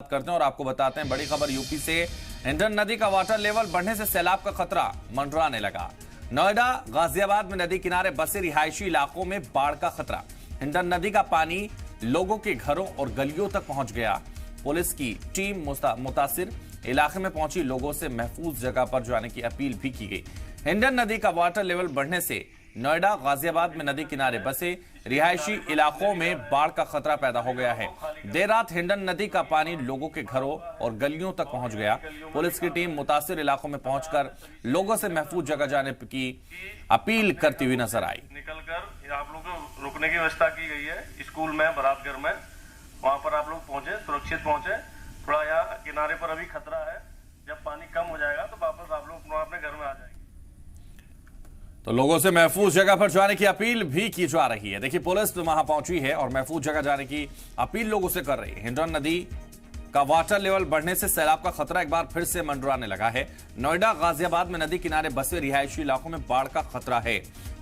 करते हैं और आपको बताते हैं बड़ी खबर यूपी से। हिंडन नदी का वाटर लेवल बढ़ने से सैलाब का खतरा मंडराने लगा। नोएडा गाजियाबाद में नदी किनारे बसे रिहायशी इलाकों में बाढ़ का खतरा। हिंडन नदी का पानी लोगों के घरों और गलियों तक पहुंच गया। पुलिस की टीम मुतासिर इलाके में पहुंची लोगों से महफूज जगह पर जाने की अपील भी की गई। हिंडन नदी का वाटर लेवल बढ़ने से नोएडा गाजियाबाद में नदी किनारे बसे रिहायशी इलाकों में बाढ़ का खतरा पैदा हो गया है। देर रात हिंडन नदी का पानी लोगों के घरों और गलियों तक पहुंच गया। पुलिस की टीम मुतासिर इलाकों में पहुंचकर लोगों से महफूज जगह जाने की अपील करती हुई नजर आई। निकलकर आप लोगों को रुकने की व्यवस्था की गई है। स्कूल में, बरातघर में, वहां पर आप लोग पहुंचे, सुरक्षित पहुंचे। थोड़ा यहाँ किनारे पर अभी खतरा है। जब पानी कम हो जाएगा तो वापस आप लोग अपने घर में आ जाएंगे। तो लोगों से महफूज जगह पर जाने की अपील भी की जा रही है। देखिए, पुलिस वहां पहुंची है और महफूज जगह जाने की अपील लोगों से कर रही है। हिंडन नदी का वाटर लेवल बढ़ने से सैलाब का खतरा एक बार फिर से मंडराने लगा है। नोएडा गाजियाबाद में नदी किनारे बसे रिहायशी इलाकों में बाढ़ का खतरा है।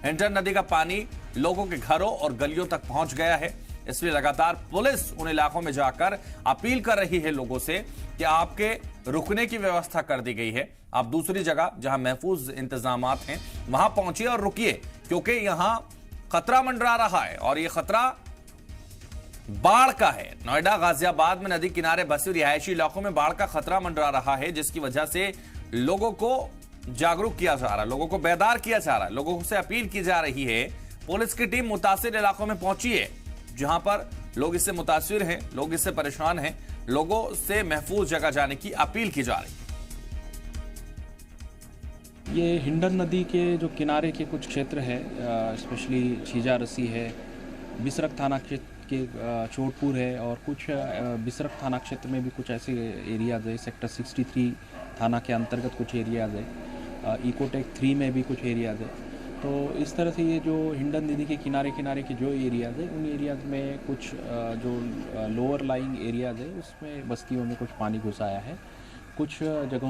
हिंडन नदी का पानी लोगों के घरों और गलियों तक पहुंच गया है। इसलिए लगातार पुलिस उन इलाकों में जाकर अपील कर रही है लोगों से कि आपके रुकने की व्यवस्था कर दी गई है। आप दूसरी जगह जहां महफूज इंतजामात हैं वहां पहुंचिए और रुकिए, क्योंकि यहां खतरा मंडरा रहा है और यह खतरा बाढ़ का है। नोएडा गाजियाबाद में नदी किनारे बसे रिहायशी इलाकों में बाढ़ का खतरा मंडरा रहा है, जिसकी वजह से लोगों को जागरूक किया जा रहा है, लोगों को बेदार किया जा रहा है, लोगों से अपील की जा रही है। पुलिस की टीम मुतासिर इलाकों में पहुंची है जहां पर लोग इससे मुतासिर हैं, लोग इससे परेशान हैं। लोगों से महफूज जगह जाने की अपील की जा रही है। ये हिंडन नदी के जो किनारे के कुछ क्षेत्र है, स्पेशली छीजा रसी है, बिसरख थाना क्षेत्र के चोटपुर है और कुछ बिसरख थाना क्षेत्र में भी कुछ ऐसे एरियाज है। सेक्टर 63 थाना के अंतर्गत कुछ एरियाज है। इकोटेक 3 में भी कुछ एरियाज है। तो इस तरह से ये जो हिंडन नदी के किनारे के जो एरियाज़ है, उन एरियाज़ में कुछ जो लोअर लाइंग एरियाज़ है उसमें बस्तियों में कुछ पानी घुस आया है। कुछ जगहों